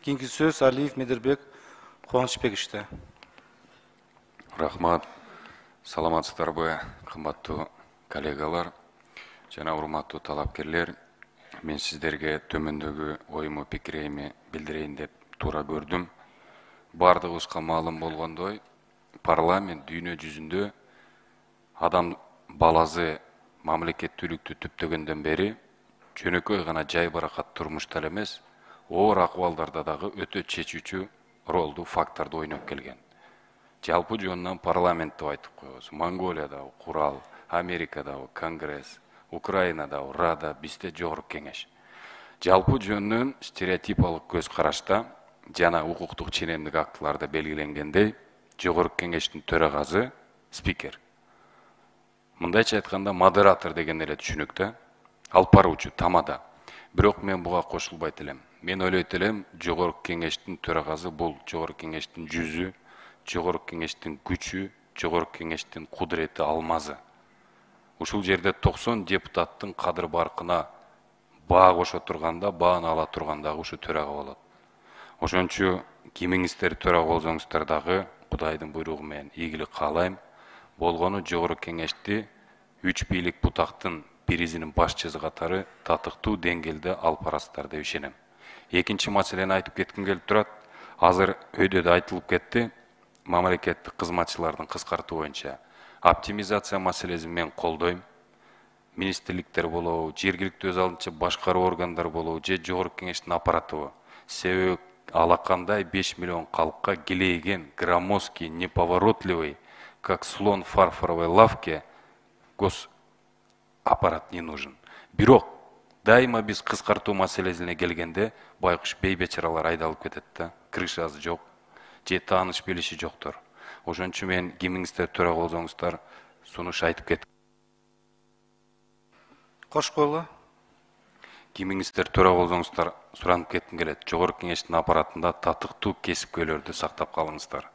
Кийинки сөз Алиев Медербек Кубанычбековичте. Рахмат. Саламатсыздарбы, кымбаттуу коллегалар жана урматтуу талапкерлер. Мен сиздерге төмөндөгү оюму пикирейми билдирейин деп туура көрдүм. Бардыгыбызга маалым болгондой, парламент дүйнө жүзүндө адам баласы мамлекеттүүлүктү түптөгөндөн бери жөнөкөй гана жай баракат турмушта эмес, оор акыбалдарда дагы өтө чечүүчү ролду, факторду ойноп келген. Жалпы жөнүнөн парламент деп айтып коебуз. Монголиядагы курал, Америкадагы конгресс, Украинадагы Рада, бизде жогорку кеңеш. Жалпы жөнүнөн стереотипалык көз карашта жана укуктук ченемдик актыларда белгиленгендей, жогорку кеңештин төрагасы спикер. Мындайча айтканда модератор деген эле түшүнүктө, алып баруучу тамада. Бирок мен буга кошулбайт элем. Мен ойлойт элем, жогорку кеңештин төрагасы бул жогорку кеңештин жүзү, жогорку кеңештин күчү, жогорку кеңештин кудурети, алмазы. Ушул жерде 90 депутаттын кадыр баркына баа кошо турганда, бааны ала тургандагы ушу төрага болот. Ошончу кимиңиздер төрага болсоңуздар дагы Кудайдын буйругу менен ийгилик каалайм. Болгону жогорку кеңешти 3 бийлик бутактын биризинин башчысы катары татыктуу деңгээлде алып барасыздар деп ишенем. Экинчи маселени айтып кетким келип турат. Азыр өйдө да айтылып кетти. Мамлекеттик кызматчылардын кыскартуу боюнча оптимизация маселесин мен колдойм. Министрликтер болобу, жергиликтүү өз алдынча башкаруу органдар болобу, же жогорку кеңештин аппаратыбы. Себеби алакандай 5 миллион калкка килейген, громоздкий, неповоротливый, как слон в фарфоровой лавке, госаппарат не нужен. Бирок дайыма биз кыскартуу маселесине келгенде байкуш бейбечаралар айдалып кетет да, крышасы жок, же тааныш билиши жоктор. Ошончу мен кимиңиздер төрага болсоңуздар сунуш айтып кеттим. Кош койлу. Кимиңиздер төрага болсоңуздар суранып кетким келет. Жогорку кеңештин аппаратында татыктуу кесипкөйлөрдү сактап калыңыздар.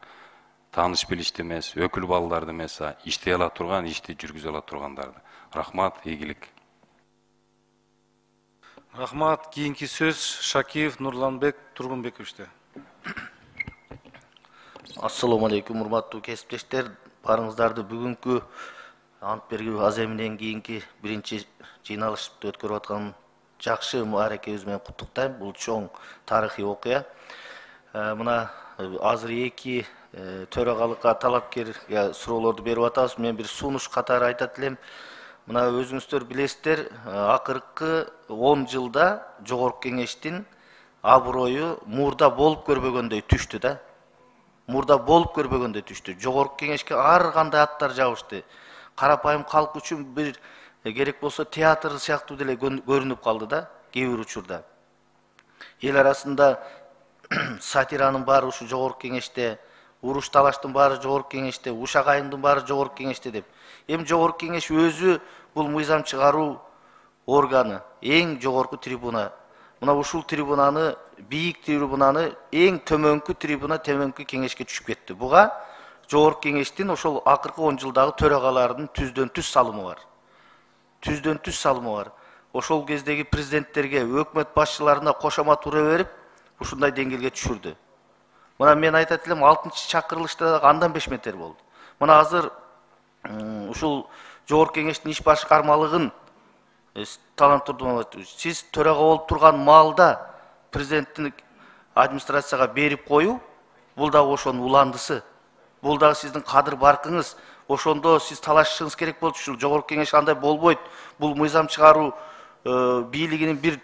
Тааныш билишти эмес, өкүл балдарды эмес, иштей ала турган, ишти жүргүзө ала тургандарды. Рахмат, ийгилик. Рахмат. Кийинки сөз Шакиев Нурланбек Тургунбековичте. Ассаламу алейкум, урматтуу кесиптештер. Барыңыздарды бүгүнкү ант бергүү аземинен кийинки биринчи жыйналышты өткөрүп аткан жакшы мааракебиз менен куттуктайм. Бул чоң тарыхый окуя. Мына азыр эки төрагалыкка талапкерге суроолорду берип атабыз. Мен бир сунуш катары айтат элем. Мына өзүңүздөр билесиздер, акыркы 10 жылда жогорку кеңештин аброю мурда болуп көрбөгөндөй түштү да. Мурда болуп көрбөгөндөй түштү. Жогорку кеңешке ар кандай аттар жабышты. Карапайым калк үчүн бир керек болсо театр сыяктуу деле көрүнүп калды да, кээ бир учурда. Эл арасында сатиранын баары ушу жогорку кеңеште, уруш талаштын баары жогорку кеңеште, ушак айымдын баары жогорку кеңеште деп. Эми жогорку кеңеш өзү бул мыйзам чыгаруу органы, эң жогорку трибуна. Мына ушул трибунаны, бийик трибунаны эң төмөнкү трибуна, төмөнкү кеңешке түшүп кетти. Буга жогорку кеңештин ошол акыркы 10 жылдагы төрагаларынын түздөн түз салымы бар. Түздөн түз салымы бар. Ошол кездеги президенттерге, өкмөт башчыларына кошомат ура берип, ушундай деңгээлге түшүрдү. Мына мен айтат элем, 6-чы чакырылышта андан бешметер болду. Мына азыр ушул жогорку кеңештин иш башкармалыгын талантырдуу. Сиз төрага болуп турган маалда президенттин администрацияга берип коюу, бул дагы ошонун уландысы. Бул дагы сиздин кадыр баркыңыз. Ошондо сиз талашышыңыз керек болчу. Ушул жогорку кеңеш андай болбойт. Бул мыйзам чыгаруу бийлигинин бир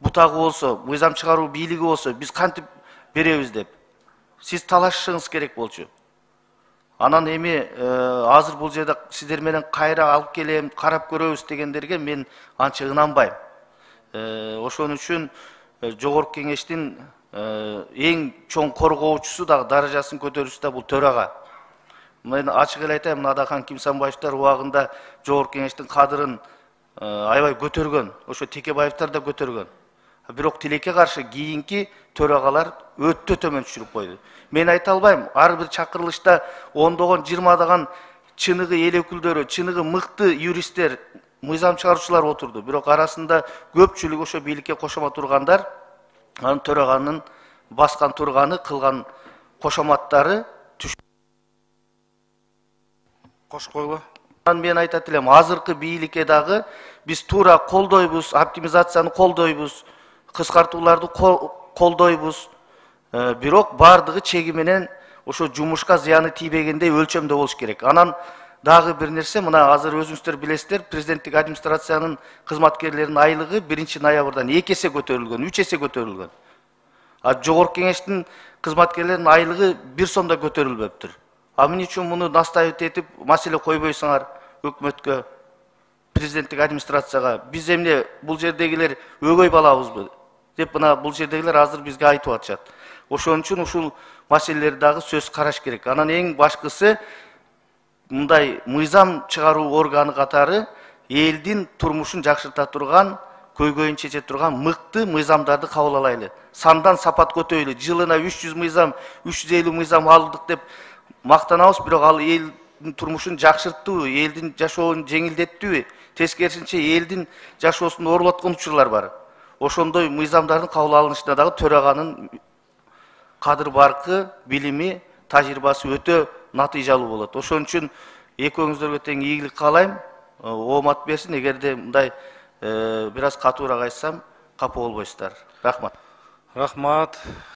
бутагы болсо, мыйзам чыгаруу бийлиги болсо, биз кантип беребиз деп. Сиз талашышыңыз керек болчу. Анан эми азыр бул жерде сиздер менен кайра алып келем, карап көрөбүз дегендерге мен анча ынанбайм. Ошон үчүн жогорку кеңештин эң чоң коргоочусу дагы даражасын көтөрүүсү да бул төрага. Мен ачык эле айтайм, Адахан Кимсанбаевтар убагында жогорку кеңештин кадырын аябай көтөргөн, ошо Текебаевтар да көтөргөн. Бирок тилекке каршы кийинки төрагалар өтө төмөн түшүрүп койду. Мен айта албайм, ар бир чакырылышта 10-догон, 20-даган чыныгы эл өкүлдөрү, чыныгы мыкты юристтер, мыйзам чыгаруучулар отурду. Бирок арасында көпчүлүк ошо бийликке кошомо тургандар анын төраганын баскан турганы, кылган кошоматтары Кош койлу. мен айтат элем, азыркы бийликке дагы биз туура колдойбуз, оптимизацияны колдойбуз, кыскартууларды колдойбуз. Бирок бардыгы чеги менен ошо жумушка зыяны тийбегендей өлчөмдө болуш керек. Анан дагы бир нерсе, мына азыр өзүңүздөр билесиздер, президенттик администрациянын кызматкерлеринин айлыгы 1-ноябрдан 2 эсе көтөрүлгөн, 3 эсе көтөрүлгөн. А жогорку кеңештин кызматкерлеринин айлыгы 1 сом да көтөрүлбөптүр. А эмне үчүн муну настаивать этип маселе койбойсуңар өкмөткө, президенттик администрацияга? Биз эмне бул жердегилер өгөй балабызбы деп мына бул жердегилер азыр бизге айтып атышат. Ошон үчүн ушул маселелерди дагы сөз караш керек. Анан эң башкысы мындай мыйзам чыгаруу органы катары элдин турмушун жакшырта турган, көйгөйүн чече турган мыкты мыйзамдарды кабыл алайлы. Сандан сапат көтөйлү. Жылына 300 мыйзам, 350 мыйзам алдык деп мактанабыз, бирок ал элдин турмушун жакшырттыбы, элдин жашоонун жеңилдеттиби? Тескерисинче элдин жашоосун оорлоткон учурлар бар. Ошондой мыйзамдардын кабыл алынышына дагы төраганын кадыр баркы, билими, тажрыйбасы өтө натыйжалуу болот. Ошон үчүн экөөңүздөргө тең ийгилик каалайм. Оомат берсин, эгерде мындай бир аз катуураак айтсам, капа болбойсуздар. Рахмат. Рахмат.